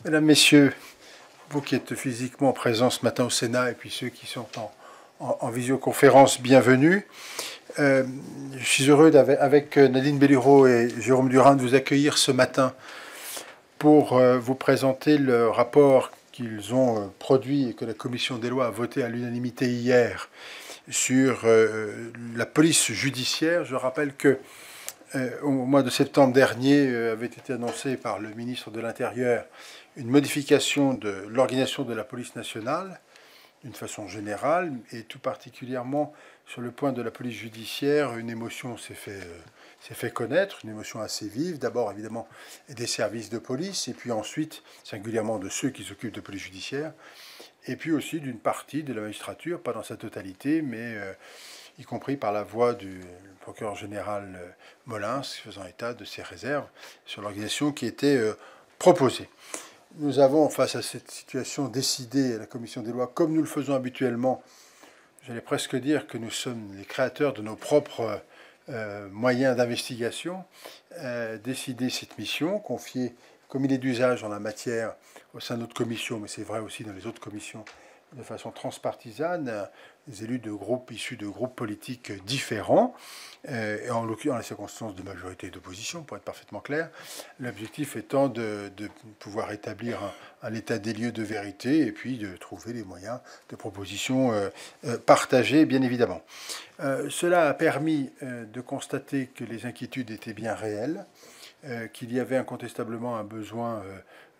Mesdames, Messieurs, vous qui êtes physiquement présents ce matin au Sénat et puis ceux qui sont en visioconférence, bienvenue. Je suis heureux avec Nadine Bellureau et Jérôme Durin de vous accueillir ce matin pour vous présenter le rapport qu'ils ont produit et que la Commission des lois a voté à l'unanimité hier sur la police judiciaire. Je rappelle que au mois de septembre dernier avait été annoncé par le ministre de l'Intérieur une modification de l'organisation de la police nationale d'une façon générale et tout particulièrement sur le point de la police judiciaire. Une émotion s'est fait connaître, une émotion assez vive, d'abord évidemment des services de police et puis ensuite singulièrement de ceux qui s'occupent de police judiciaire et puis aussi d'une partie de la magistrature, pas dans sa totalité mais y compris par la voix du procureur général Molins, faisant état de ses réserves sur l'organisation qui était proposée. Nous avons, face à cette situation, décidé à la Commission des lois, comme nous le faisons habituellement, j'allais presque dire que nous sommes les créateurs de nos propres moyens d'investigation, décider cette mission, confiée, comme il est d'usage en la matière, au sein de notre commission, mais c'est vrai aussi dans les autres commissions, de façon transpartisane, des élus de groupes issus de groupes politiques différents, et en l'occurrence, dans les circonstances de majorité et d'opposition, pour être parfaitement clair, l'objectif étant de pouvoir établir un état des lieux de vérité et puis de trouver les moyens de propositions partagées, bien évidemment. Cela a permis de constater que les inquiétudes étaient bien réelles, qu'il y avait incontestablement un besoin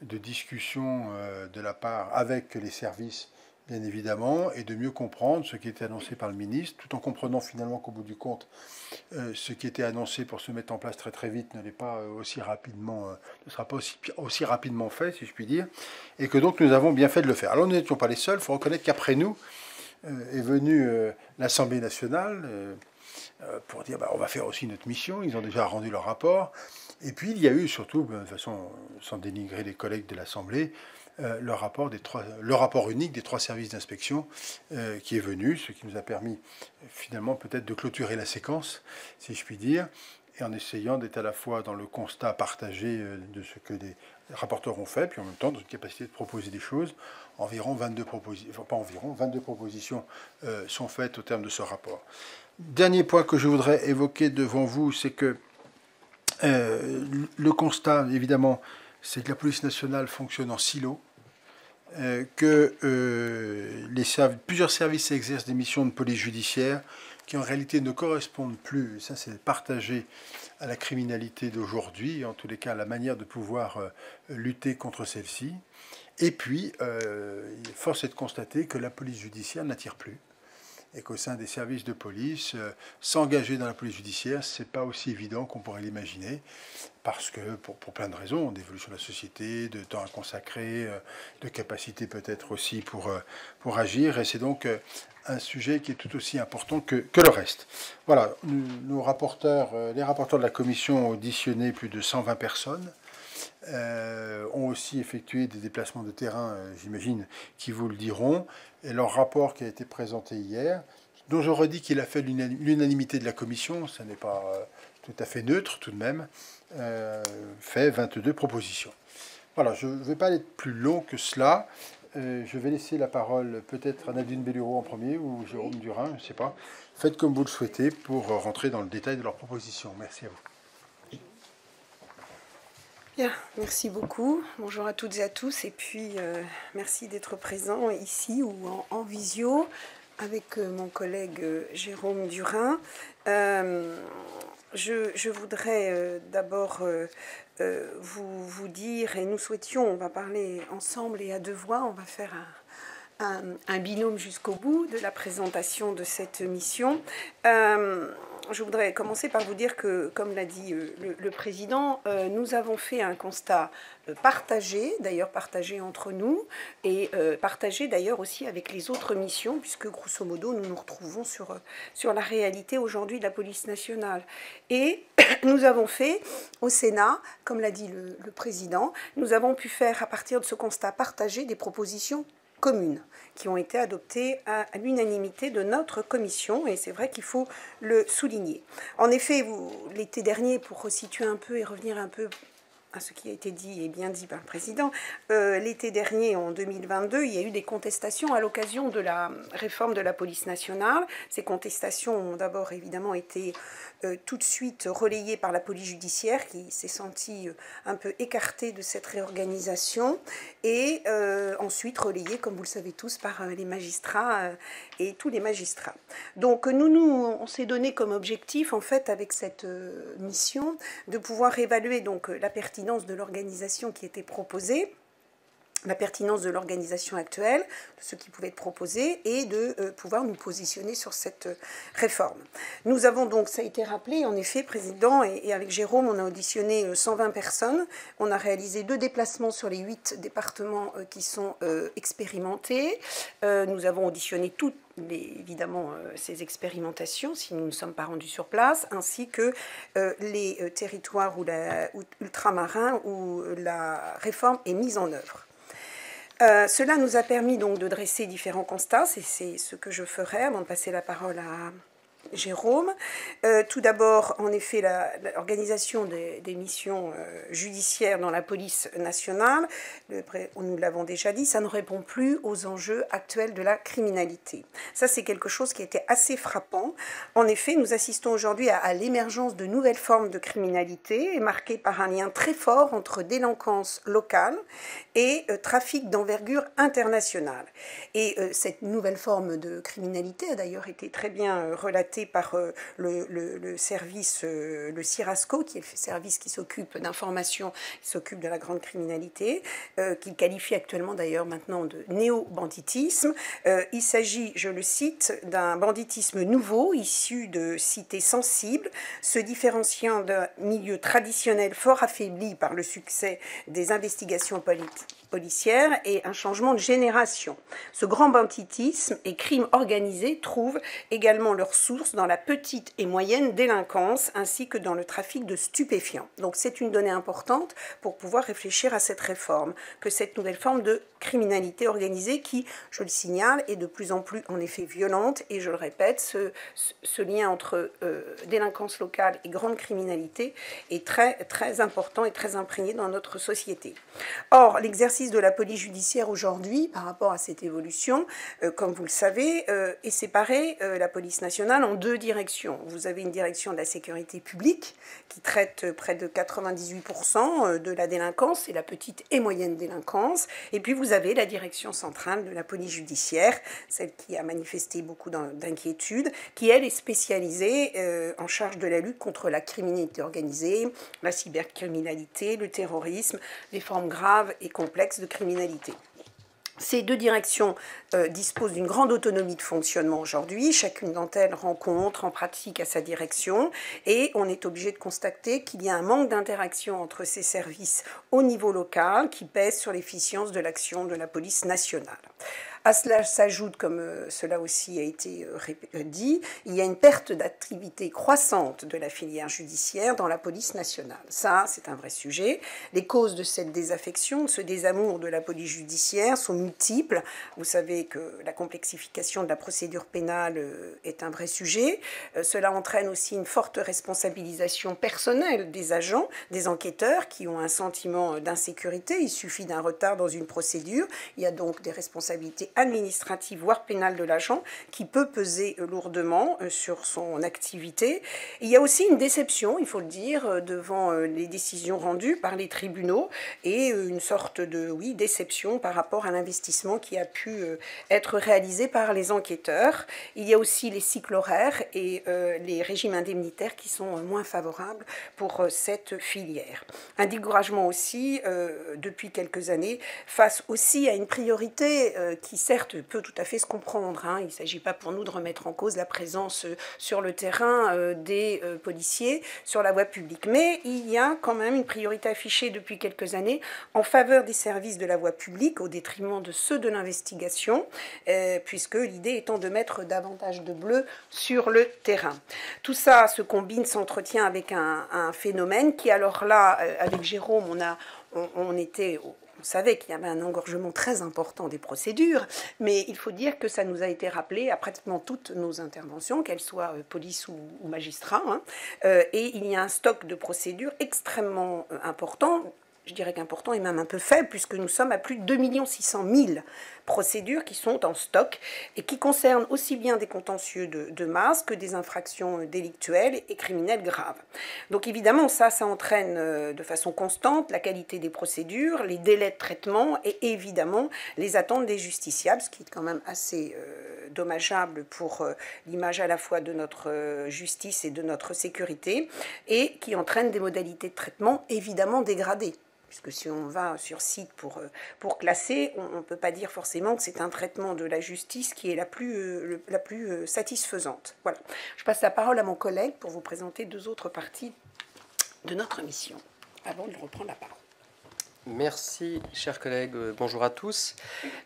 de discussion de la part avec les services, bien évidemment, et de mieux comprendre ce qui était annoncé par le ministre, tout en comprenant finalement qu'au bout du compte, ce qui était annoncé pour se mettre en place très très vite ne sera pas aussi rapidement fait, si je puis dire, et que donc nous avons bien fait de le faire. Alors nous n'étions pas les seuls, il faut reconnaître qu'après nous est venue l'Assemblée nationale pour dire on va faire aussi notre mission, ils ont déjà rendu leur rapport, et puis il y a eu surtout, de façon sans dénigrer les collègues de l'Assemblée, le rapport unique des 3 services d'inspection qui est venu, ce qui nous a permis finalement peut-être de clôturer la séquence, si je puis dire, et en essayant d'être à la fois dans le constat partagé de ce que les rapporteurs ont fait, puis en même temps dans une capacité de proposer des choses. Environ 22 propositions, enfin pas environ, 22 propositions sont faites au terme de ce rapport. Dernier point que je voudrais évoquer devant vous, c'est que le constat, évidemment, c'est que la police nationale fonctionne en silo, que plusieurs services exercent des missions de police judiciaire qui en réalité ne correspondent plus, et ça c'est partagé, à la criminalité d'aujourd'hui, en tous les cas à la manière de pouvoir lutter contre celle-ci. Et puis, force est de constater que la police judiciaire n'attire plus, et qu'au sein des services de police, s'engager dans la police judiciaire, c'est pas aussi évident qu'on pourrait l'imaginer, parce que pour plein de raisons, d'évolution de la société, de temps à consacrer, de capacité peut-être aussi pour agir, et c'est donc un sujet qui est tout aussi important que le reste. Voilà, les rapporteurs de la commission ont auditionné plus de 120 personnes, ont aussi effectué des déplacements de terrain, j'imagine, qui vous le diront, et leur rapport qui a été présenté hier, dont je redis qu'il a fait l'unanimité de la commission, ça n'est pas tout à fait neutre tout de même, fait 22 propositions. Voilà, je ne vais pas être plus long que cela. Je vais laisser la parole peut-être à Nadine Bellureau en premier ou Jérôme Durin, je ne sais pas. Faites comme vous le souhaitez pour rentrer dans le détail de leurs propositions. Merci à vous. Bien, merci beaucoup. Bonjour à toutes et à tous. Et puis, merci d'être présents ici ou en visio avec mon collègue Jérôme Durin. Je voudrais d'abord vous dire, et nous souhaitions, on va parler ensemble et à 2 voix, on va faire un binôme jusqu'au bout de la présentation de cette mission. Je voudrais commencer par vous dire que, comme l'a dit le président, nous avons fait un constat partagé, d'ailleurs partagé entre nous, et partagé d'ailleurs aussi avec les autres missions, puisque grosso modo nous nous retrouvons sur la réalité aujourd'hui de la police nationale. Et nous avons fait au Sénat, comme l'a dit le président, nous avons pu faire à partir de ce constat partagé des propositions communes qui ont été adoptées à l'unanimité de notre commission, et c'est vrai qu'il faut le souligner. En effet, l'été dernier, pour resituer un peu et revenir un peu à ce qui a été dit et bien dit par le Président, l'été dernier, en 2022, il y a eu des contestations à l'occasion de la réforme de la police nationale. Ces contestations ont d'abord évidemment été tout de suite relayées par la police judiciaire qui s'est sentie un peu écartée de cette réorganisation et ensuite relayées, comme vous le savez tous, par les magistrats et tous les magistrats. Donc on s'est donné comme objectif, en fait, avec cette mission, de pouvoir évaluer donc la pertinence de l'organisation qui était proposée, la pertinence de l'organisation actuelle, de ce qui pouvait être proposé, et de pouvoir nous positionner sur cette réforme. Nous avons donc, ça a été rappelé, en effet, Président, et avec Jérôme, on a auditionné 120 personnes. On a réalisé 2 déplacements sur les 8 départements qui sont expérimentés. Nous avons auditionné toutes évidemment ces expérimentations, si nous ne nous sommes pas rendus sur place, ainsi que les territoires ultramarins où la réforme est mise en œuvre. Cela nous a permis donc de dresser différents constats, c'est ce que je ferai avant de passer la parole à Jérôme. Tout d'abord, en effet, l'organisation des missions judiciaires dans la police nationale, nous l'avons déjà dit, ça ne répond plus aux enjeux actuels de la criminalité. Ça, c'est quelque chose qui était assez frappant. En effet, nous assistons aujourd'hui à l'émergence de nouvelles formes de criminalité, marquées par un lien très fort entre délinquance locale et trafic d'envergure internationale. Et cette nouvelle forme de criminalité a d'ailleurs été très bien relatée par le service, le CIRASCO, qui est le service qui s'occupe d'information, qui s'occupe de la grande criminalité, qu'il qualifie actuellement d'ailleurs maintenant de néo-banditisme. Il s'agit, je le cite, d'un banditisme nouveau, issu de cités sensibles, se différenciant d'un milieu traditionnel fort affaibli par le succès des investigations policières et un changement de génération. Ce grand banditisme et crime organisé trouvent également leur source dans la petite et moyenne délinquance ainsi que dans le trafic de stupéfiants. Donc c'est une donnée importante pour pouvoir réfléchir à cette réforme, que cette nouvelle forme de criminalité organisée qui, je le signale, est de plus en plus en effet violente et je le répète, ce lien entre délinquance locale et grande criminalité est très, très important et très imprégné dans notre société. Or, l'exercice de la police judiciaire aujourd'hui, par rapport à cette évolution, comme vous le savez, est séparé, la police nationale, en 2 directions. Vous avez une direction de la sécurité publique qui traite près de 98% de la délinquance et la petite et moyenne délinquance. Et puis vous avez la direction centrale de la police judiciaire, celle qui a manifesté beaucoup d'inquiétudes, qui elle est spécialisée en charge de la lutte contre la criminalité organisée, la cybercriminalité, le terrorisme, les formes graves et complexes de criminalité. Ces 2 directions disposent d'une grande autonomie de fonctionnement aujourd'hui. Chacune d'entre elles rencontre en pratique à sa direction et on est obligé de constater qu'il y a un manque d'interaction entre ces services au niveau local qui pèse sur l'efficience de l'action de la police nationale. À cela s'ajoute, comme cela aussi a été dit, il y a une perte d'activité croissante de la filière judiciaire dans la police nationale. Ça, c'est un vrai sujet. Les causes de cette désaffection, de ce désamour de la police judiciaire sont multiples. Vous savez que la complexification de la procédure pénale est un vrai sujet. Cela entraîne aussi une forte responsabilisation personnelle des agents, des enquêteurs qui ont un sentiment d'insécurité. Il suffit d'un retard dans une procédure. Il y a donc des responsabilités administrative voire pénale de l'agent qui peut peser lourdement sur son activité. Il y a aussi une déception, il faut le dire, devant les décisions rendues par les tribunaux et une sorte de déception par rapport à l'investissement qui a pu être réalisé par les enquêteurs. Il y a aussi les cycles horaires et les régimes indemnitaires qui sont moins favorables pour cette filière. Un découragement aussi depuis quelques années face aussi à une priorité qui certes peut tout à fait se comprendre. Il ne s'agit pas pour nous de remettre en cause la présence sur le terrain des policiers sur la voie publique. Mais il y a quand même une priorité affichée depuis quelques années en faveur des services de la voie publique au détriment de ceux de l'investigation, puisque l'idée étant de mettre davantage de bleu sur le terrain. Tout ça se combine, s'entretient avec un phénomène qui, alors là, avec Jérôme, on savait qu'il y avait un engorgement très important des procédures, mais il faut dire que ça nous a été rappelé à pratiquement toutes nos interventions, qu'elles soient police ou magistrats, et il y a un stock de procédures extrêmement important, je dirais qu'important est même un peu faible, puisque nous sommes à plus de 2 600 000 procédures qui sont en stock et qui concernent aussi bien des contentieux de masse que des infractions délictuelles et criminelles graves. Donc évidemment, ça entraîne de façon constante la qualité des procédures, les délais de traitement et évidemment les attentes des justiciables, ce qui est quand même assez dommageable pour l'image à la fois de notre justice et de notre sécurité, et qui entraîne des modalités de traitement évidemment dégradées. Puisque si on va sur site pour classer, on ne peut pas dire forcément que c'est un traitement de la justice qui est la plus satisfaisante. Voilà. Je passe la parole à mon collègue pour vous présenter 2 autres parties de notre mission, avant de reprendre la parole. Merci, chers collègues. Bonjour à tous.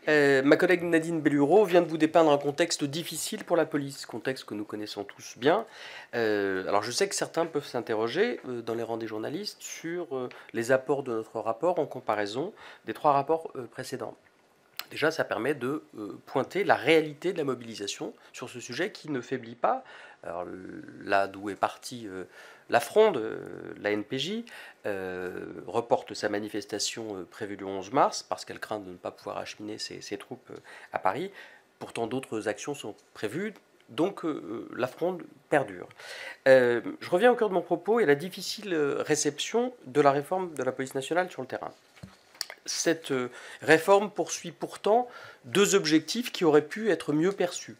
Ma collègue Nadine Bellureau vient de vous dépeindre un contexte difficile pour la police, contexte que nous connaissons tous bien. Alors je sais que certains peuvent s'interroger dans les rangs des journalistes sur les apports de notre rapport en comparaison des 3 rapports précédents. Déjà, ça permet de pointer la réalité de la mobilisation sur ce sujet qui ne faiblit pas. Alors, là d'où est partie la Fronde, la NPJ, reporte sa manifestation prévue le 11 mars parce qu'elle craint de ne pas pouvoir acheminer ses troupes à Paris. Pourtant, d'autres actions sont prévues, donc la Fronde perdure. Je reviens au cœur de mon propos et à la difficile réception de la réforme de la police nationale sur le terrain. Cette réforme poursuit pourtant 2 objectifs qui auraient pu être mieux perçus.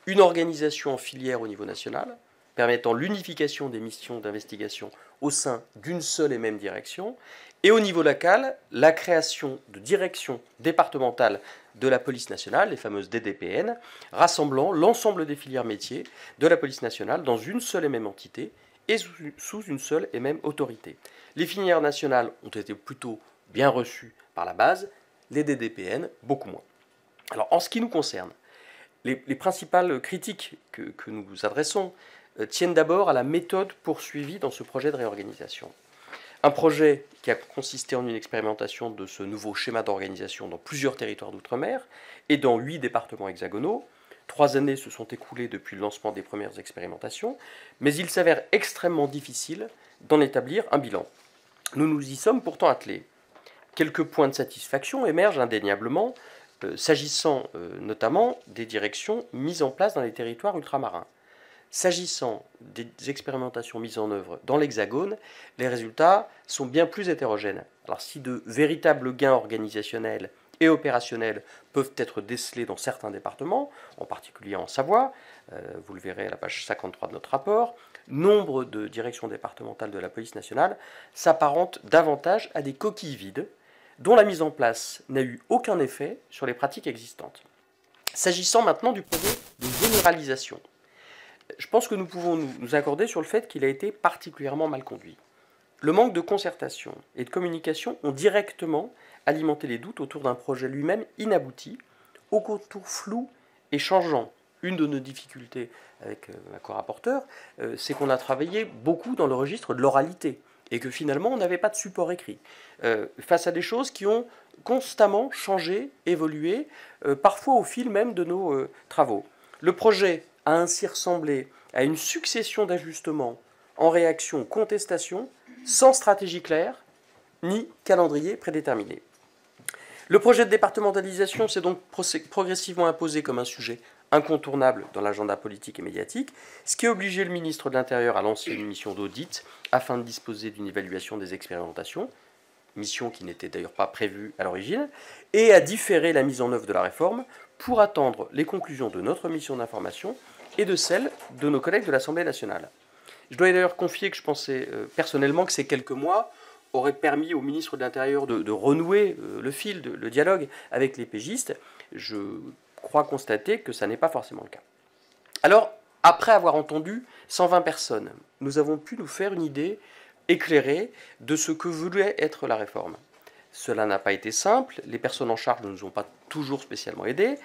Une organisation en filière au niveau national, permettant l'unification des missions d'investigation au sein d'une seule et même direction, et au niveau local, la création de directions départementales de la police nationale, les fameuses DDPN, rassemblant l'ensemble des filières métiers de la police nationale dans une seule et même entité et sous une seule et même autorité. Les filières nationales ont été plutôt bien reçues par la base, les DDPN beaucoup moins. Alors en ce qui nous concerne, les principales critiques que nous vous adressons tiennent d'abord à la méthode poursuivie dans ce projet de réorganisation. Un projet qui a consisté en une expérimentation de ce nouveau schéma d'organisation dans plusieurs territoires d'outre-mer et dans 8 départements hexagonaux. 3 années se sont écoulées depuis le lancement des premières expérimentations, mais il s'avère extrêmement difficile d'en établir un bilan. Nous nous y sommes pourtant attelés. Quelques points de satisfaction émergent indéniablement, s'agissant notamment des directions mises en place dans les territoires ultramarins. S'agissant des expérimentations mises en œuvre dans l'Hexagone, les résultats sont bien plus hétérogènes. Alors si de véritables gains organisationnels et opérationnels peuvent être décelés dans certains départements, en particulier en Savoie, vous le verrez à la page 53 de notre rapport, nombre de directions départementales de la police nationale s'apparentent davantage à des coquilles vides, dont la mise en place n'a eu aucun effet sur les pratiques existantes. S'agissant maintenant du projet de généralisation, je pense que nous pouvons nous accorder sur le fait qu'il a été particulièrement mal conduit. Le manque de concertation et de communication ont directement alimenté les doutes autour d'un projet lui-même inabouti, aux contours flous et changeants. Une de nos difficultés avec ma co-rapporteure, c'est qu'on a travaillé beaucoup dans le registre de l'oralité et que finalement on n'avait pas de support écrit. Face à des choses qui ont constamment changé, évolué, parfois au fil même de nos travaux. Le projet a ainsi ressemblé à une succession d'ajustements en réaction aux contestations, sans stratégie claire, ni calendrier prédéterminé. Le projet de départementalisation s'est donc progressivement imposé comme un sujet incontournable dans l'agenda politique et médiatique, ce qui a obligé le ministre de l'Intérieur à lancer une mission d'audit afin de disposer d'une évaluation des expérimentations, mission qui n'était d'ailleurs pas prévue à l'origine, et à différer la mise en œuvre de la réforme pour attendre les conclusions de notre mission d'information et de celles de nos collègues de l'Assemblée nationale. Je dois d'ailleurs confier que je pensais personnellement que ces quelques mois auraient permis au ministre de l'Intérieur de renouer le fil, le dialogue avec les pégistes. Je crois constater que ça n'est pas forcément le cas. Alors, après avoir entendu 120 personnes, nous avons pu nous faire une idée éclairée de ce que voulait être la réforme. Cela n'a pas été simple, les personnes en charge ne nous ont pas toujours spécialement aidés,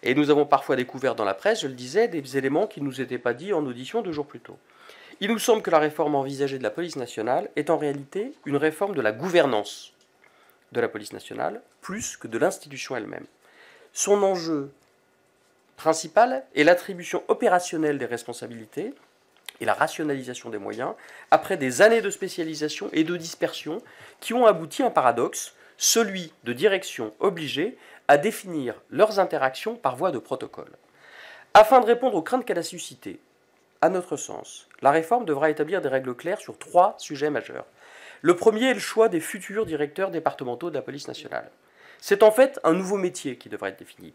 et nous avons parfois découvert dans la presse, je le disais, des éléments qui ne nous étaient pas dits en audition 2 jours plus tôt. Il nous semble que la réforme envisagée de la police nationale est en réalité une réforme de la gouvernance de la police nationale, plus que de l'institution elle-même. Son enjeu principal est l'attribution opérationnelle des responsabilités et la rationalisation des moyens, après des années de spécialisation et de dispersion qui ont abouti à un paradoxe, celui de directions obligées à définir leurs interactions par voie de protocole. Afin de répondre aux craintes qu'elle a suscitées, à notre sens, la réforme devra établir des règles claires sur 3 sujets majeurs. Le premier est le choix des futurs directeurs départementaux de la police nationale. C'est en fait un nouveau métier qui devra être défini.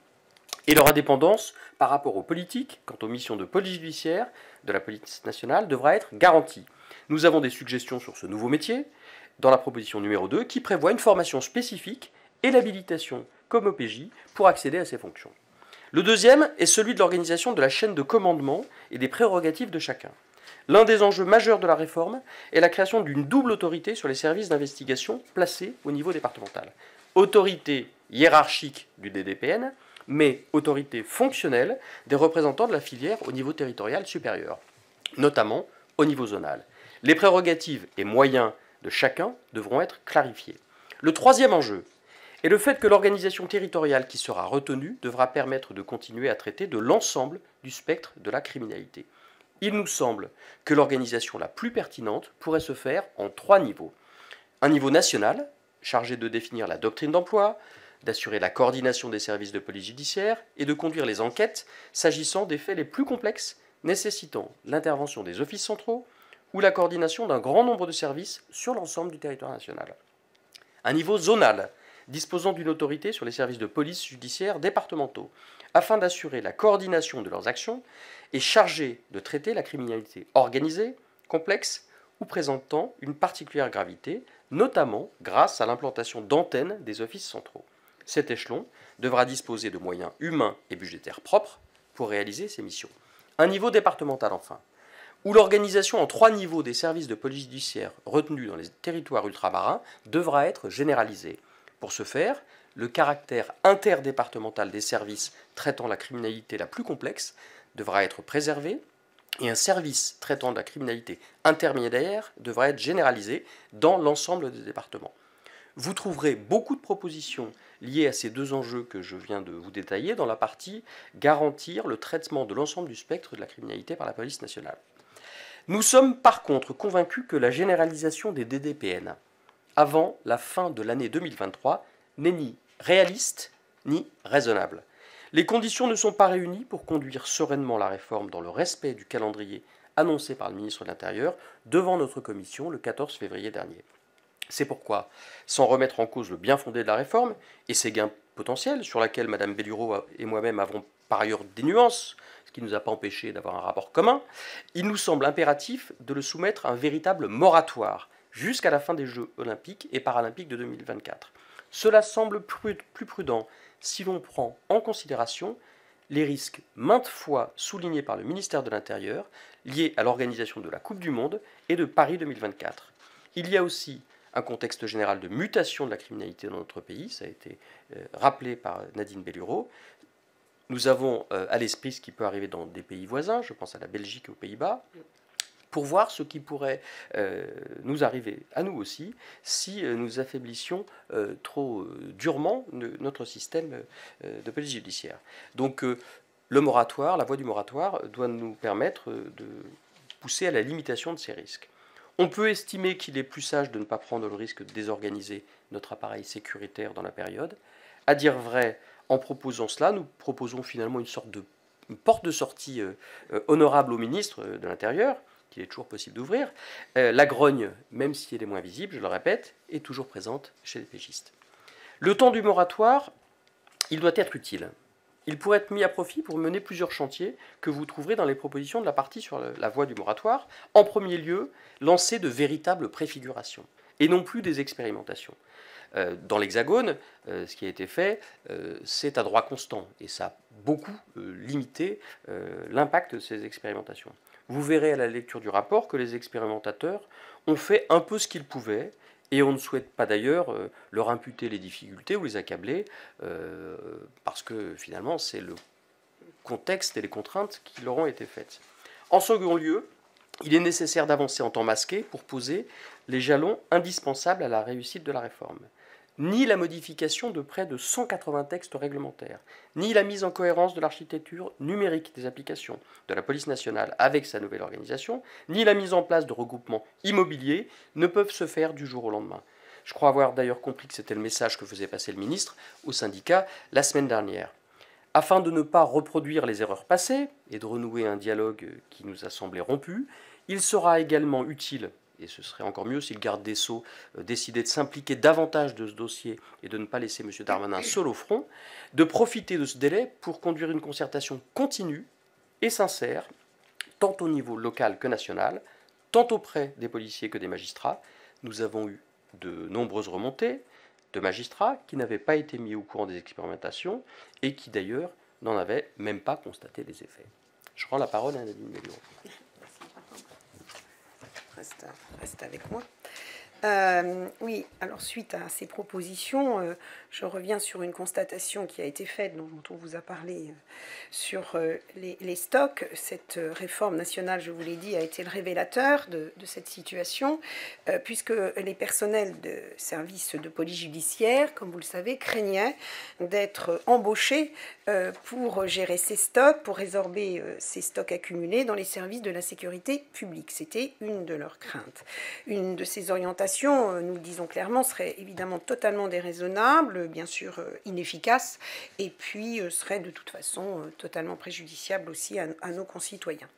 Et leur indépendance par rapport aux politiques, quant aux missions de police judiciaire de la police nationale, devra être garantie. Nous avons des suggestions sur ce nouveau métier dans la proposition numéro 2 qui prévoit une formation spécifique et l'habilitation comme OPJ pour accéder à ces fonctions. Le deuxième est celui de l'organisation de la chaîne de commandement et des prérogatives de chacun. L'un des enjeux majeurs de la réforme est la création d'une double autorité sur les services d'investigation placés au niveau départemental. Autorité hiérarchique du DDPN, mais autorité fonctionnelle des représentants de la filière au niveau territorial supérieur, notamment au niveau zonal. Les prérogatives et moyens de chacun devront être clarifiés. Le troisième enjeu est le fait que l'organisation territoriale qui sera retenue devra permettre de continuer à traiter de l'ensemble du spectre de la criminalité. Il nous semble que l'organisation la plus pertinente pourrait se faire en 3 niveaux. Un niveau national, chargé de définir la doctrine d'emploi, d'assurer la coordination des services de police judiciaire et de conduire les enquêtes s'agissant des faits les plus complexes nécessitant l'intervention des offices centraux ou la coordination d'un grand nombre de services sur l'ensemble du territoire national. Un niveau zonal, disposant d'une autorité sur les services de police judiciaire départementaux, afin d'assurer la coordination de leurs actions et chargé de traiter la criminalité organisée, complexe ou présentant une particulière gravité, notamment grâce à l'implantation d'antennes des offices centraux. Cet échelon devra disposer de moyens humains et budgétaires propres pour réaliser ces missions. Un niveau départemental enfin, où l'organisation en 3 niveaux des services de police judiciaire retenus dans les territoires ultramarins devra être généralisée. Pour ce faire, le caractère interdépartemental des services traitant la criminalité la plus complexe devra être préservé et un service traitant de la criminalité intermédiaire devra être généralisé dans l'ensemble des départements. Vous trouverez beaucoup de propositions liées à ces 2 enjeux que je viens de vous détailler dans la partie « Garantir le traitement de l'ensemble du spectre de la criminalité par la police nationale ». Nous sommes par contre convaincus que la généralisation des DDPN avant la fin de l'année 2023 n'est ni réaliste ni raisonnable. Les conditions ne sont pas réunies pour conduire sereinement la réforme dans le respect du calendrier annoncé par le ministre de l'Intérieur devant notre commission le 14 février dernier. C'est pourquoi, sans remettre en cause le bien-fondé de la réforme et ses gains potentiels, sur laquelle Mme Bellureau et moi-même avons par ailleurs des nuances, ce qui ne nous a pas empêché d'avoir un rapport commun, il nous semble impératif de le soumettre à un véritable moratoire jusqu'à la fin des Jeux olympiques et paralympiques de 2024. Cela semble plus prudent si l'on prend en considération les risques maintes fois soulignés par le ministère de l'Intérieur liés à l'organisation de la Coupe du Monde et de Paris 2024. Il y a aussi un contexte général de mutation de la criminalité dans notre pays, ça a été rappelé par Nadine Bellureau. Nous avons à l'esprit ce qui peut arriver dans des pays voisins, je pense à la Belgique et aux Pays-Bas, pour voir ce qui pourrait nous arriver à nous aussi si nous affaiblissions trop durement notre système de police judiciaire. Donc le moratoire, la voie du moratoire doit nous permettre de pousser à la limitation de ces risques. On peut estimer qu'il est plus sage de ne pas prendre le risque de désorganiser notre appareil sécuritaire dans la période. À dire vrai, en proposant cela, nous proposons finalement une porte de sortie honorable au ministre de l'Intérieur, qu'il est toujours possible d'ouvrir. La grogne, même si elle est moins visible, je le répète, est toujours présente chez les pégistes. Le temps du moratoire, il doit être utile. Il pourrait être mis à profit pour mener plusieurs chantiers que vous trouverez dans les propositions de la partie sur la voie du moratoire. En premier lieu, lancer de véritables préfigurations, et non plus des expérimentations. Dans l'Hexagone, ce qui a été fait, c'est à droit constant, et ça a beaucoup limité l'impact de ces expérimentations. Vous verrez à la lecture du rapport que les expérimentateurs ont fait un peu ce qu'ils pouvaient, et on ne souhaite pas d'ailleurs leur imputer les difficultés ou les accabler, parce que finalement c'est le contexte et les contraintes qui leur ont été faites. En second lieu, il est nécessaire d'avancer en temps masqué pour poser les jalons indispensables à la réussite de la réforme. ni la modification de près de 180 textes réglementaires, ni la mise en cohérence de l'architecture numérique des applications de la police nationale avec sa nouvelle organisation, ni la mise en place de regroupements immobiliers ne peuvent se faire du jour au lendemain. Je crois avoir d'ailleurs compris que c'était le message que faisait passer le ministre au syndicat la semaine dernière. Afin de ne pas reproduire les erreurs passées et de renouer un dialogue qui nous a semblé rompu, il sera également utile, et ce serait encore mieux si le garde des Sceaux décidait de s'impliquer davantage de ce dossier et de ne pas laisser M. Darmanin seul au front, de profiter de ce délai pour conduire une concertation continue et sincère, tant au niveau local que national, tant auprès des policiers que des magistrats. Nous avons eu de nombreuses remontées de magistrats qui n'avaient pas été mis au courant des expérimentations et qui d'ailleurs n'en avaient même pas constaté les effets. Je rends la parole à Nadine Bellureau. Reste avec moi. Oui, alors suite à ces propositions, je reviens sur une constatation qui a été faite, dont on vous a parlé, sur les stocks. Cette réforme nationale, je vous l'ai dit, a été le révélateur de cette situation, puisque les personnels de services de police judiciaire, comme vous le savez, craignaient d'être embauchés pour gérer ces stocks, pour résorber ces stocks accumulés dans les services de la sécurité publique. C'était une de leurs craintes. Une de ces orientations, nous le disons clairement, serait évidemment totalement déraisonnable, bien sûr inefficace, et puis serait de toute façon totalement préjudiciable aussi à nos concitoyens.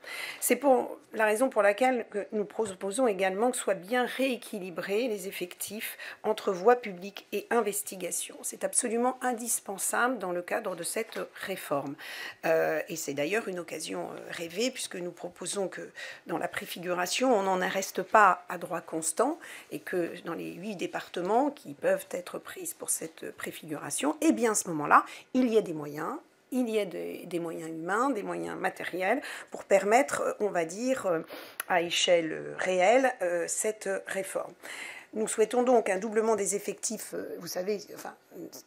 C'est pour la raison pour laquelle nous proposons également que soient bien rééquilibrés les effectifs entre voie publique et investigation. C'est absolument indispensable dans le cadre de cette réforme. Et c'est d'ailleurs une occasion rêvée, puisque nous proposons que dans la préfiguration, on n'en reste pas à droit constant, et que dans les 8 départements qui peuvent être prises pour cette préfiguration, et bien à ce moment-là, il y a des moyens. Il y a des moyens humains, des moyens matériels pour permettre, on va dire, à échelle réelle, cette réforme. Nous souhaitons donc un doublement des effectifs, vous savez, enfin,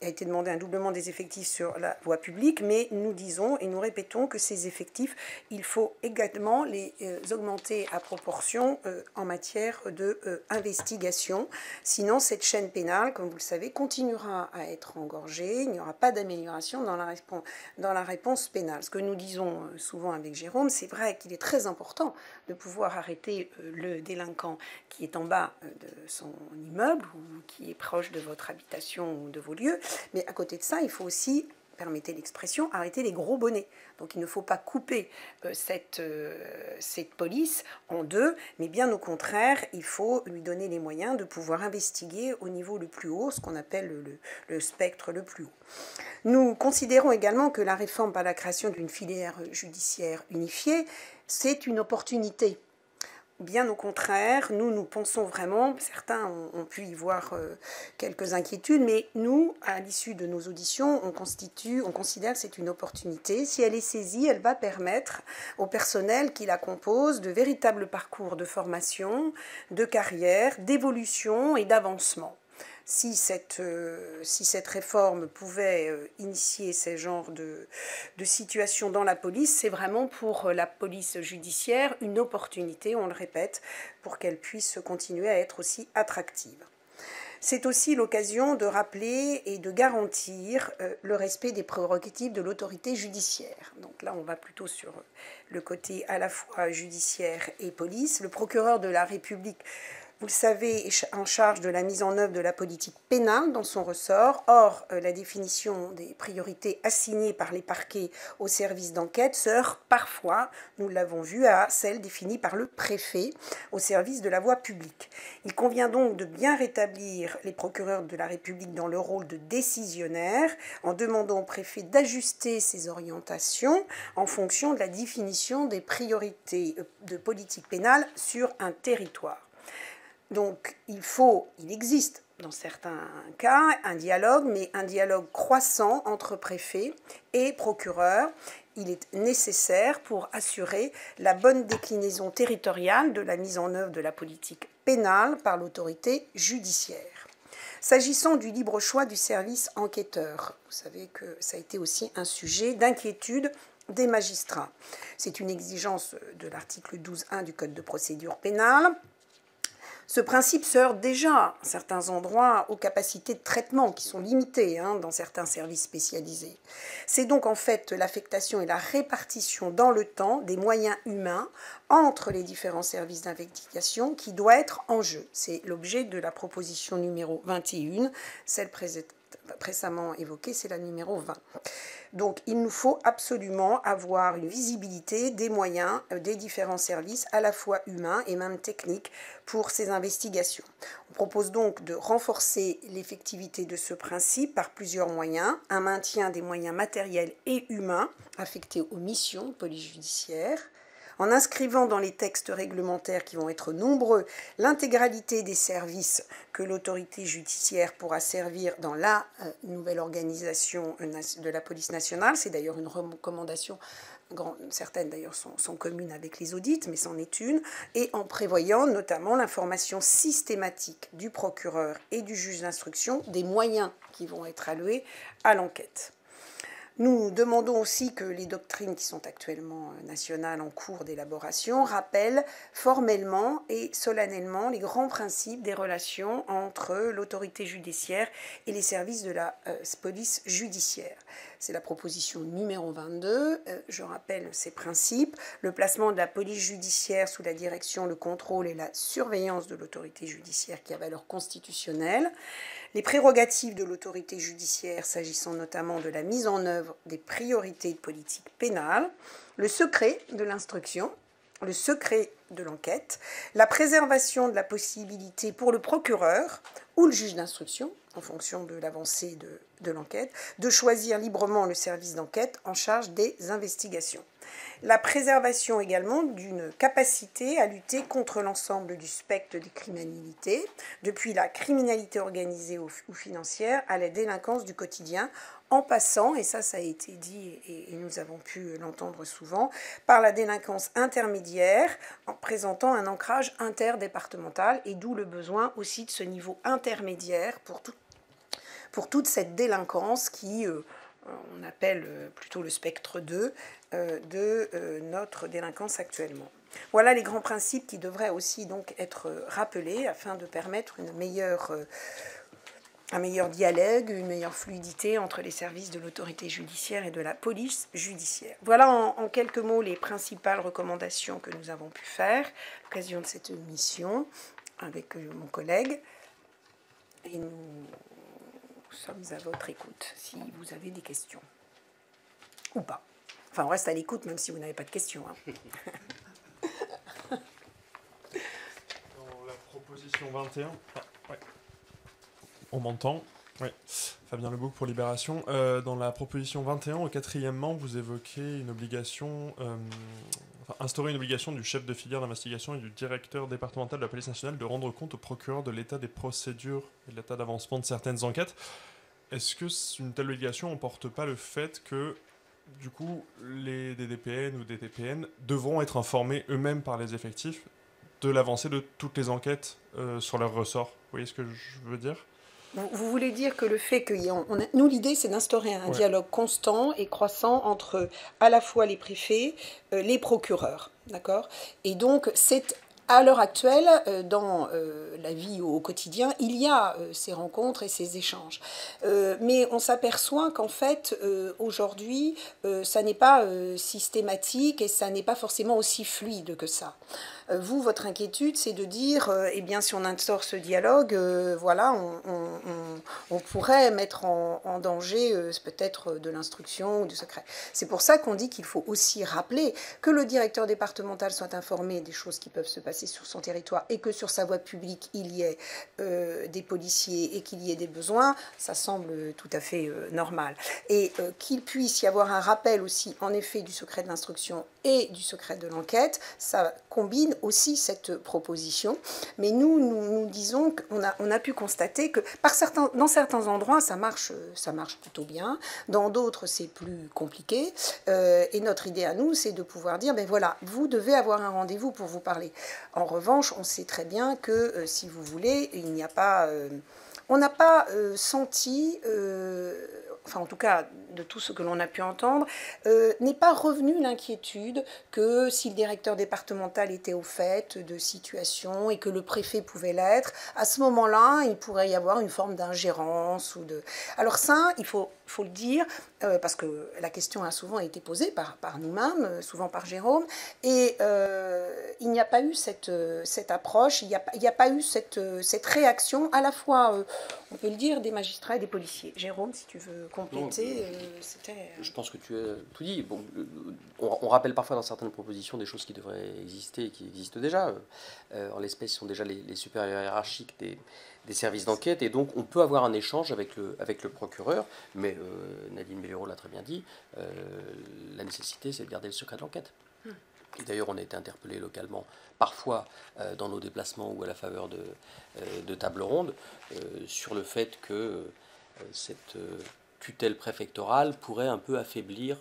a été demandé un doublement des effectifs sur la voie publique, mais nous disons et nous répétons que ces effectifs, il faut également les augmenter à proportion en matière d'investigation. Sinon, cette chaîne pénale, comme vous le savez, continuera à être engorgée, il n'y aura pas d'amélioration dans la réponse pénale. Ce que nous disons souvent avec Jérôme, c'est vrai qu'il est très important de pouvoir arrêter le délinquant qui est en bas de son immeuble ou qui est proche de votre habitation ou de vos lieux, mais à côté de ça, il faut aussi, permettez l'expression, arrêter les gros bonnets. Donc il ne faut pas couper cette police en deux, mais bien au contraire, il faut lui donner les moyens de pouvoir investiguer au niveau le plus haut, ce qu'on appelle le spectre le plus haut. Nous considérons également que la réforme par la création d'une filière judiciaire unifiée, c'est une opportunité. Bien au contraire, nous pensons vraiment, certains ont pu y voir quelques inquiétudes, mais nous, à l'issue de nos auditions, on considère que c'est une opportunité. Si elle est saisie, elle va permettre au personnel qui la compose de véritables parcours de formation, de carrière, d'évolution et d'avancement. Si cette réforme pouvait initier ces genres de situations dans la police, c'est vraiment pour la police judiciaire une opportunité, on le répète, pour qu'elle puisse continuer à être aussi attractive. C'est aussi l'occasion de rappeler et de garantir le respect des prérogatives de l'autorité judiciaire. Donc là, on va plutôt sur le côté à la fois judiciaire et police. Le procureur de la République, vous le savez, est en charge de la mise en œuvre de la politique pénale dans son ressort. Or, la définition des priorités assignées par les parquets aux services d'enquête se heurte parfois, nous l'avons vu, à celles définies par le préfet au service de la voie publique. Il convient donc de bien rétablir les procureurs de la République dans le rôle de décisionnaire, en demandant au préfet d'ajuster ses orientations en fonction de la définition des priorités de politique pénale sur un territoire. Donc, il existe dans certains cas un dialogue, mais un dialogue croissant entre préfets et procureurs. Il est nécessaire pour assurer la bonne déclinaison territoriale de la mise en œuvre de la politique pénale par l'autorité judiciaire. S'agissant du libre choix du service enquêteur, vous savez que ça a été aussi un sujet d'inquiétude des magistrats. C'est une exigence de l'article 12.1 du Code de procédure pénale. Ce principe se heurte déjà, à certains endroits, aux capacités de traitement qui sont limitées dans certains services spécialisés. C'est donc en fait l'affectation et la répartition dans le temps des moyens humains entre les différents services d'investigation qui doit être en jeu. C'est l'objet de la proposition numéro 21, celle précédemment évoquée, c'est la numéro 20. Donc il nous faut absolument avoir une visibilité des moyens des différents services, à la fois humains et même techniques, pour ces investigations. On propose donc de renforcer l'effectivité de ce principe par plusieurs moyens. Un maintien des moyens matériels et humains affectés aux missions de police judiciaire, en inscrivant dans les textes réglementaires qui vont être nombreux l'intégralité des services que l'autorité judiciaire pourra servir dans la nouvelle organisation de la police nationale. C'est d'ailleurs une recommandation, certaines d'ailleurs sont communes avec les audits, mais c'en est une, et en prévoyant notamment l'information systématique du procureur et du juge d'instruction des moyens qui vont être alloués à l'enquête. Nous demandons aussi que les doctrines qui sont actuellement nationales en cours d'élaboration rappellent formellement et solennellement les grands principes des relations entre l'autorité judiciaire et les services de la police judiciaire. C'est la proposition numéro 22. Je rappelle ces principes. Le placement de la police judiciaire sous la direction, le contrôle et la surveillance de l'autorité judiciaire qui a valeur constitutionnelle. Les prérogatives de l'autorité judiciaire s'agissant notamment de la mise en œuvre des priorités de politique pénale, le secret de l'instruction, le secret de l'enquête, la préservation de la possibilité pour le procureur ou le juge d'instruction, en fonction de l'avancée de l'enquête, de choisir librement le service d'enquête en charge des investigations. La préservation également d'une capacité à lutter contre l'ensemble du spectre des criminalités, depuis la criminalité organisée ou financière à la délinquance du quotidien, en passant, et ça a été dit et nous avons pu l'entendre souvent, par la délinquance intermédiaire, en présentant un ancrage interdépartemental, et d'où le besoin aussi de ce niveau intermédiaire pour toute cette délinquance qui, on appelle plutôt le spectre 2 de notre délinquance actuellement. Voilà les grands principes qui devraient aussi donc être rappelés afin de permettre un meilleur dialogue, une meilleure fluidité entre les services de l'autorité judiciaire et de la police judiciaire. Voilà en quelques mots les principales recommandations que nous avons pu faire à l'occasion de cette mission avec mon collègue. Et nous sommes à votre écoute si vous avez des questions. Ou pas. Enfin, on reste à l'écoute même si vous n'avez pas de questions. Dans la proposition 21... ouais. On m'entend. Oui. Fabien Lebouc pour Libération. Dans la proposition 21, au 4e, vous évoquez une obligation... instaurer une obligation du chef de filière d'investigation et du directeur départemental de la police nationale de rendre compte au procureur de l'état des procédures et de l'état d'avancement de certaines enquêtes. Est-ce que une telle obligation n'emporte pas le fait que, du coup, les DDPN ou DTPN devront être informés eux-mêmes par les effectifs de l'avancée de toutes les enquêtes sur leur ressort? Vous voyez ce que je veux dire? Vous voulez dire que le fait que nous, l'idée, c'est d'instaurer un dialogue constant et croissant entre à la fois les préfets, les procureurs, d'accord? Et donc, c'est à l'heure actuelle, dans la vie au quotidien, il y a ces rencontres et ces échanges. Mais on s'aperçoit qu'en fait, aujourd'hui, ça n'est pas systématique et ça n'est pas forcément aussi fluide que ça. Vous, votre inquiétude, c'est de dire, eh bien, si on instaure ce dialogue, voilà, on pourrait mettre en danger peut-être de l'instruction ou du secret. C'est pour ça qu'on dit qu'il faut aussi rappeler que le directeur départemental soit informé des choses qui peuvent se passer sur son territoire et que sur sa voie publique, il y ait des policiers et qu'il y ait des besoins, ça semble tout à fait normal. Et qu'il puisse y avoir un rappel aussi, en effet, du secret de l'instruction et du secret de l'enquête, ça combine aussi cette proposition. Mais nous disons qu'on a pu constater que dans certains endroits, ça marche plutôt bien. Dans d'autres, c'est plus compliqué. Et notre idée à nous, c'est de pouvoir dire, ben voilà, vous devez avoir un rendez-vous pour vous parler. En revanche, on sait très bien que, si vous voulez, il n'y a pas... on n'a pas senti... enfin, en tout cas, de tout ce que l'on a pu entendre, n'est pas revenue l'inquiétude que si le directeur départemental était au fait de situations et que le préfet pouvait l'être, à ce moment-là, il pourrait y avoir une forme d'ingérence ou de... Alors ça, il faut le dire, parce que la question a souvent été posée par nous-mêmes, souvent par Jérôme, et il n'y a pas eu cette approche, il n'y a pas eu cette réaction, à la fois, on peut le dire, des magistrats et des policiers. Jérôme, si tu veux compléter, c'était... Je pense que tu as tout dit. Bon, on rappelle parfois dans certaines propositions des choses qui devraient exister et qui existent déjà. En l'espèce, ce sont déjà les supérieurs hiérarchiques des services d'enquête, et donc on peut avoir un échange avec le procureur, mais Nadine Bellureau l'a très bien dit, la nécessité c'est de garder le secret de l'enquête. Et d'ailleurs on a été interpellé localement, parfois dans nos déplacements ou à la faveur de tables rondes, sur le fait que cette tutelle préfectorale pourrait un peu affaiblir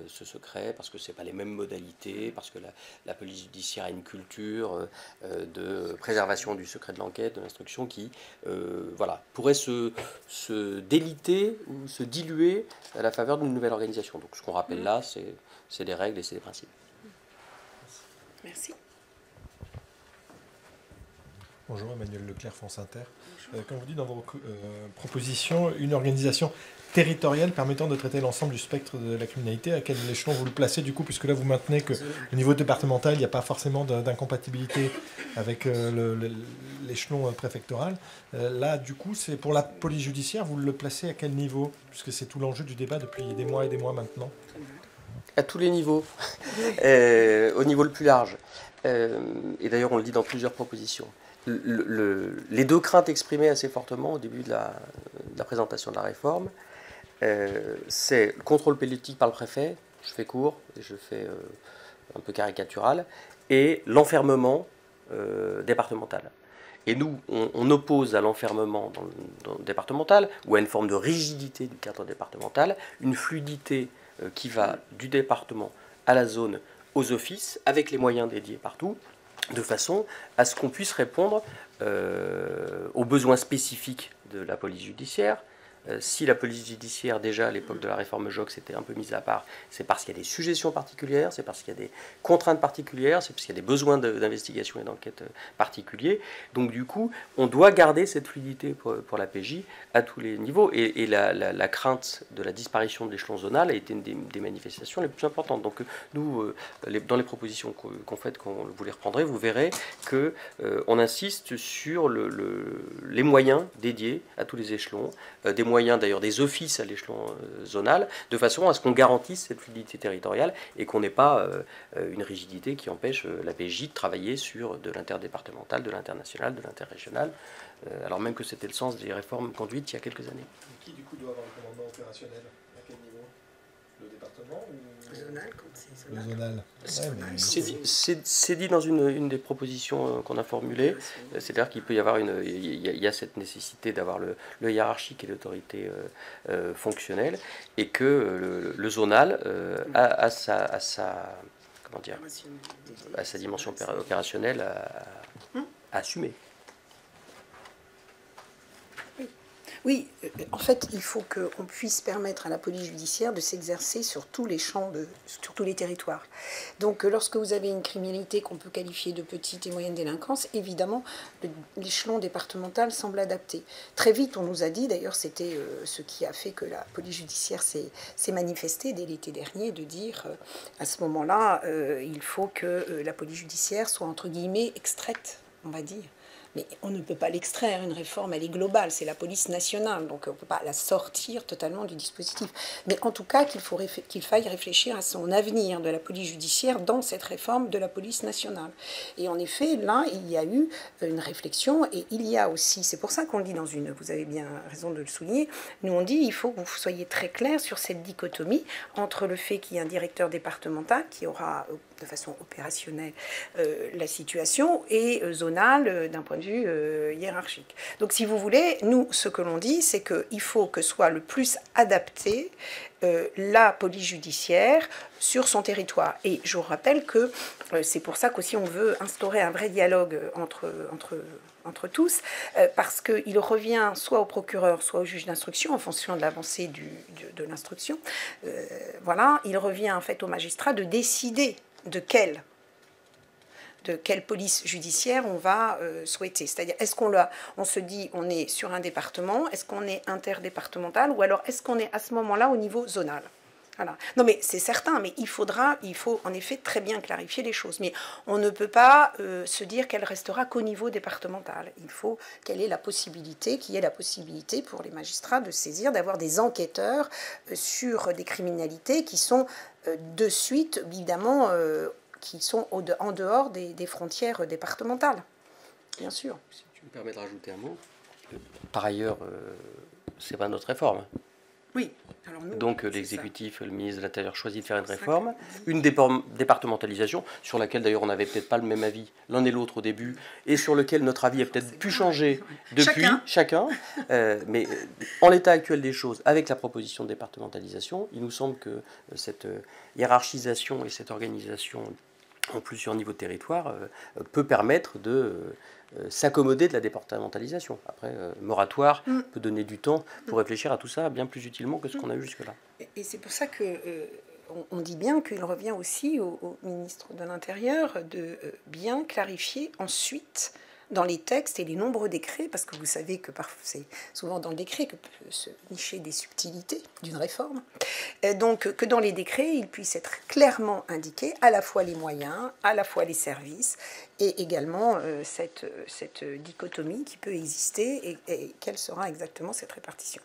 ce secret, parce que ce n'est pas les mêmes modalités, parce que la police judiciaire a une culture de préservation du secret de l'enquête, de l'instruction, qui voilà, pourrait se déliter ou se diluer à la faveur d'une nouvelle organisation. Donc ce qu'on rappelle là, c'est des règles et c'est des principes. Merci. Bonjour, Emmanuel Leclerc, France Inter. Comme vous dites dans vos propositions, une organisation territoriale permettant de traiter l'ensemble du spectre de la criminalité, à quel échelon vous le placez du coup, puisque là vous maintenez que au niveau départemental, il n'y a pas forcément d'incompatibilité avec l'échelon préfectoral. Là, du coup, c'est pour la police judiciaire, vous le placez à quel niveau? Puisque c'est tout l'enjeu du débat depuis des mois et des mois maintenant. À tous les niveaux, au niveau le plus large. Et d'ailleurs, on le dit dans plusieurs propositions. Les deux craintes exprimées assez fortement au début de la présentation de la réforme, c'est le contrôle politique par le préfet, je fais court et je fais un peu caricatural, et l'enfermement départemental. Et nous, on oppose à l'enfermement dans le départemental, ou à une forme de rigidité du cadre départemental, une fluidité qui va du département à la zone, aux offices, avec les moyens dédiés partout, de façon à ce qu'on puisse répondre aux besoins spécifiques de la police judiciaire. Si la police judiciaire, déjà à l'époque de la réforme Joxe, était un peu mise à part, c'est parce qu'il y a des suggestions particulières, c'est parce qu'il y a des contraintes particulières, c'est parce qu'il y a des besoins d'investigation et d'enquête particuliers. Donc du coup, on doit garder cette fluidité pour la PJ à tous les niveaux. Et la crainte de la disparition de l'échelon zonal a été une des manifestations les plus importantes. Donc nous, dans les propositions qu'on fait, quand vous les reprendrez, vous verrez qu'on insiste sur les moyens dédiés à tous les échelons, des moyens d'ailleurs des offices à l'échelon zonal, de façon à ce qu'on garantisse cette fluidité territoriale et qu'on n'ait pas une rigidité qui empêche la PJ de travailler sur de l'interdépartemental, de l'international, de l'interrégional, alors même que c'était le sens des réformes conduites il y a quelques années. Qui du coup doit avoir le commandement opérationnel? À quel niveau? Le département ou Zonal, quand c'est zonal. le zonal? C'est dit dans une des propositions qu'on a formulées, c'est-à-dire qu'il peut y avoir il y a cette nécessité d'avoir le hiérarchique et l'autorité fonctionnelle, et que le zonal a sa dimension opérationnelle à assumer. Oui, en fait, il faut qu'on puisse permettre à la police judiciaire de s'exercer sur tous les champs, sur tous les territoires. Donc, lorsque vous avez une criminalité qu'on peut qualifier de petite et moyenne délinquance, évidemment, l'échelon départemental semble adapté. Très vite, on nous a dit, d'ailleurs, c'était ce qui a fait que la police judiciaire s'est manifestée dès l'été dernier, de dire, à ce moment-là, il faut que la police judiciaire soit, entre guillemets, extraite, on va dire. Mais on ne peut pas l'extraire, une réforme, elle est globale, c'est la police nationale, donc on ne peut pas la sortir totalement du dispositif. Mais en tout cas, qu'il faille réfléchir à son avenir de la police judiciaire dans cette réforme de la police nationale. Et en effet, là, il y a eu une réflexion, et il y a aussi, c'est pour ça qu'on le dit vous avez bien raison de le souligner, nous on dit, il faut que vous soyez très clair sur cette dichotomie entre le fait qu'il y ait un directeur départemental qui aura de façon opérationnelle la situation, et zonale d'un point de vue hiérarchique. Donc si vous voulez, nous, ce que l'on dit, c'est qu'il faut que soit le plus adapté la police judiciaire sur son territoire. Et je vous rappelle que c'est pour ça qu'aussi on veut instaurer un vrai dialogue entre entre tous, parce qu'il revient soit au procureur, soit au juge d'instruction, en fonction de l'avancée de l'instruction. Voilà, il revient en fait au magistrat de décider de quelle police judiciaire on va souhaiter. C'est-à-dire, est-ce on se dit on est sur un département, est-ce qu'on est interdépartemental, ou alors est-ce qu'on est à ce moment-là au niveau zonal? Voilà. Non mais c'est certain, mais il faut en effet très bien clarifier les choses. Mais on ne peut pas se dire qu'elle restera qu'au niveau départemental. Il faut qu'il y ait la possibilité pour les magistrats de saisir, d'avoir des enquêteurs sur des criminalités qui sont de suite, évidemment, qui sont en dehors des frontières départementales, bien sûr. Si tu me permets de rajouter un mot, par ailleurs, c'est pas notre réforme. Oui. Alors nous, donc l'exécutif, le ministre de l'Intérieur choisit de faire une réforme, une départementalisation, sur laquelle d'ailleurs on n'avait peut-être pas le même avis l'un et l'autre au début, et sur lequel notre avis a peut-être pu changer depuis, chacun. Mais en l'état actuel des choses, avec la proposition de départementalisation, il nous semble que cette hiérarchisation et cette organisation en plusieurs niveaux de territoire peut permettre de s'accommoder de la départementalisation. Après, moratoire peut donner du temps pour réfléchir à tout ça bien plus utilement que ce qu'on a eu jusque-là. Et c'est pour ça que on dit bien qu'il revient aussi au ministre de l'Intérieur de bien clarifier ensuite dans les textes et les nombreux décrets, parce que vous savez que c'est souvent dans le décret que peut se nicher des subtilités d'une réforme, donc que dans les décrets, il puisse être clairement indiqué à la fois les moyens, à la fois les services, et également cette dichotomie qui peut exister, et quelle sera exactement cette répartition.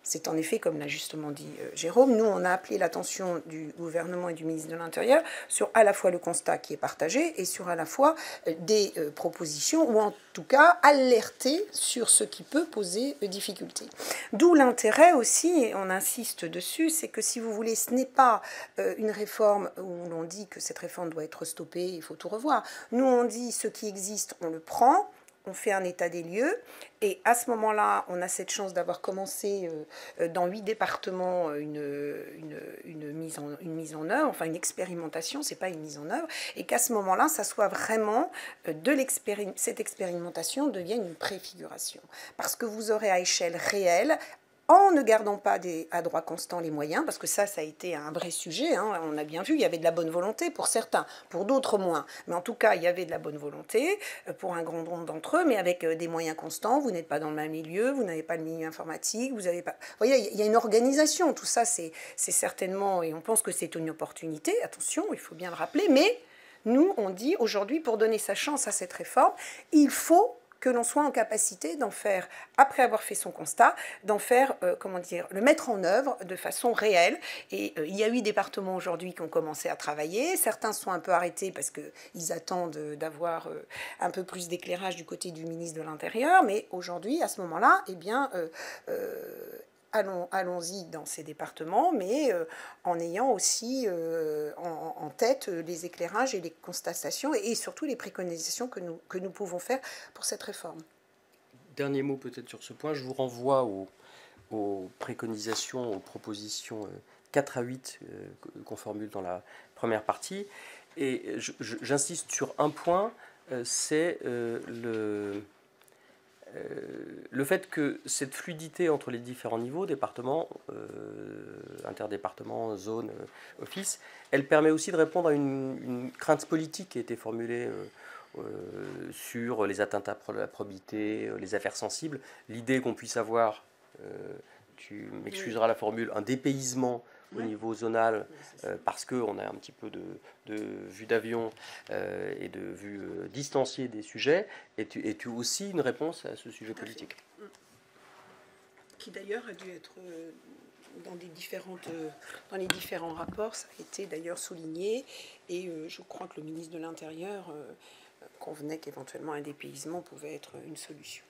C'est en effet, comme l'a justement dit Jérôme, nous on a appelé l'attention du gouvernement et du ministre de l'Intérieur sur à la fois le constat qui est partagé et sur à la fois des propositions, ou en tout cas alerter sur ce qui peut poser difficulté. D'où l'intérêt aussi, et on insiste dessus, c'est que si vous voulez, ce n'est pas une réforme où l'on dit que cette réforme doit être stoppée, il faut tout revoir. Nous on dit ce qui existe, on le prend, on fait un état des lieux, et à ce moment-là, on a cette chance d'avoir commencé dans 8 départements une mise en œuvre, enfin une expérimentation, c'est pas une mise en œuvre, et qu'à ce moment-là, ça soit vraiment cette expérimentation devienne une préfiguration, parce que vous aurez à échelle réelle, en ne gardant pas à droit constant les moyens, parce que ça a été un vrai sujet, hein, on a bien vu, il y avait de la bonne volonté pour certains, pour d'autres moins, mais en tout cas, il y avait de la bonne volonté pour un grand nombre d'entre eux, mais avec des moyens constants, vous n'êtes pas dans le même milieu, vous n'avez pas le milieu informatique, vous n'avez pas... Vous voyez, il y a une organisation, tout ça, c'est certainement, et on pense que c'est une opportunité, attention, il faut bien le rappeler, mais nous, on dit aujourd'hui, pour donner sa chance à cette réforme, il faut que l'on soit en capacité d'en faire, après avoir fait son constat, d'en faire, le mettre en œuvre de façon réelle. Et il y a 8 départements aujourd'hui qui ont commencé à travailler. Certains sont un peu arrêtés parce qu'ils attendent d'avoir un peu plus d'éclairage du côté du ministre de l'Intérieur. Mais aujourd'hui, à ce moment-là, eh bien... allons-y dans ces départements, mais en ayant aussi en tête les éclairages et les constatations et surtout les préconisations que nous pouvons faire pour cette réforme. Dernier mot peut-être sur ce point, je vous renvoie aux préconisations, aux propositions 4 à 8 qu'on formule dans la première partie. Et j'insiste sur un point, c'est le fait que cette fluidité entre les différents niveaux, départements, interdépartements, zones, office, elle permet aussi de répondre à une crainte politique qui a été formulée sur les atteintes à la probité, les affaires sensibles. L'idée qu'on puisse avoir, tu m'excuseras la formule, un dépaysement au niveau zonal, parce qu'on a un petit peu de vue d'avion et de vue distanciée des sujets, est aussi une réponse à ce sujet politique. Qui d'ailleurs a dû être dans les différents rapports, ça a été d'ailleurs souligné, et je crois que le ministre de l'Intérieur convenait qu'éventuellement un dépaysement pouvait être une solution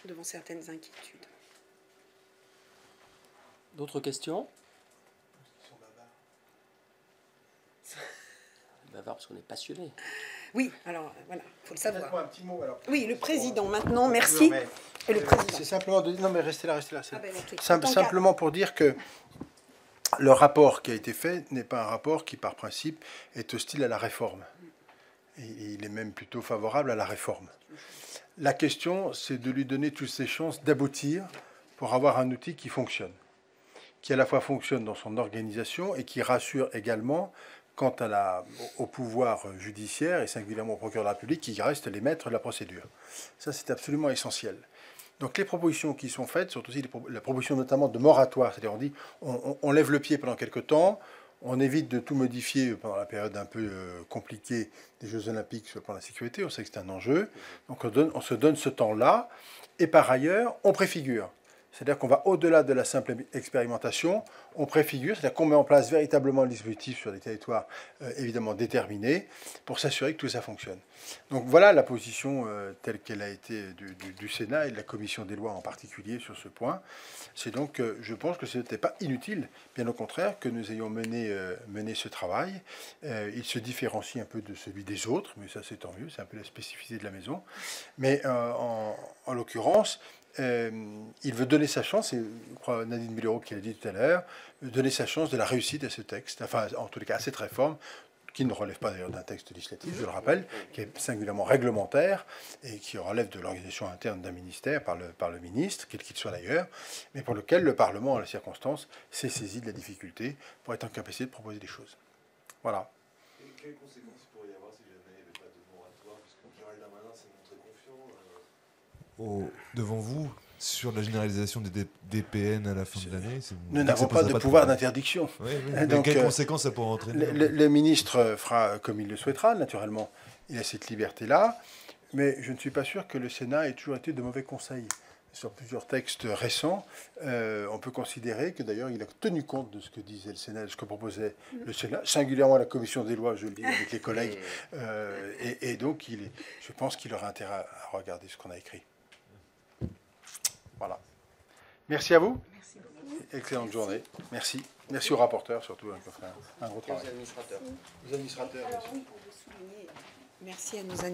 devant certaines inquiétudes. D'autres questions? Ils sont bavards. Bavard parce qu'on est passionné. Oui, alors voilà, il faut le savoir. Un petit mot, alors. Oui, le président maintenant, merci. Et le président. C'est simplement de dire, non mais restez là. Ah ben, okay. Simplement pour dire que le rapport qui a été fait n'est pas un rapport qui, par principe, est hostile à la réforme. Et il est même plutôt favorable à la réforme. La question, c'est de lui donner toutes ses chances d'aboutir pour avoir un outil qui fonctionne, qui à la fois fonctionne dans son organisation et qui rassure également quant au pouvoir judiciaire et singulièrement au procureur de la République qui reste les maîtres de la procédure. Ça, c'est absolument essentiel. Donc les propositions qui sont faites sont aussi la proposition notamment de moratoire, c'est-à-dire on dit on lève le pied pendant quelque temps, on évite de tout modifier pendant la période un peu compliquée des Jeux Olympiques sur le plan de la sécurité, on sait que c'est un enjeu, donc on se donne ce temps-là, et par ailleurs, on préfigure. C'est-à-dire qu'on va au-delà de la simple expérimentation, on préfigure, c'est-à-dire qu'on met en place véritablement le dispositif sur des territoires évidemment déterminés pour s'assurer que tout ça fonctionne. Donc voilà la position telle qu'elle a été du Sénat et de la Commission des lois en particulier sur ce point. C'est donc, je pense que ce n'était pas inutile, bien au contraire, que nous ayons mené ce travail. Il se différencie un peu de celui des autres, mais ça c'est tant mieux, c'est un peu la spécificité de la maison. Mais en l'occurrence, il veut donner sa chance, et je crois Nadine Belluro qui l'a dit tout à l'heure, donner sa chance de la réussite à ce texte, enfin en tous les cas à cette réforme, qui ne relève pas d'ailleurs d'un texte législatif, je le rappelle, qui est singulièrement réglementaire et qui relève de l'organisation interne d'un ministère par le ministre, quel qu'il soit d'ailleurs, mais pour lequel le Parlement, en la circonstance, s'est saisi de la difficulté pour être en capacité de proposer des choses. Voilà. Et quelles conséquences il pourrait y avoir si jamais il n'y avait pas de moratoire, puisque Gérald Darmanin s'est montré confiant devant vous sur la généralisation des DPN à la fin de l'année? Nous n'avons pas de pouvoir d'interdiction. Oui, oui. Donc, quelles conséquences ça pourrait entraîner? Le ministre fera comme il le souhaitera, naturellement. Il a cette liberté-là. Mais je ne suis pas sûr que le Sénat ait toujours été de mauvais conseils. Sur plusieurs textes récents, on peut considérer que d'ailleurs il a tenu compte de ce que disait le Sénat, de ce que proposait le Sénat, singulièrement la Commission des lois, je le dis avec les collègues. Et donc je pense qu'il aura intérêt à regarder ce qu'on a écrit. Voilà. Merci à vous. Merci beaucoup. Excellente journée. Merci. Merci aux rapporteurs surtout. Un gros travail. Les administrateurs. Les administrateurs. Alors oui, pour vous souligner, merci à nos administrateurs.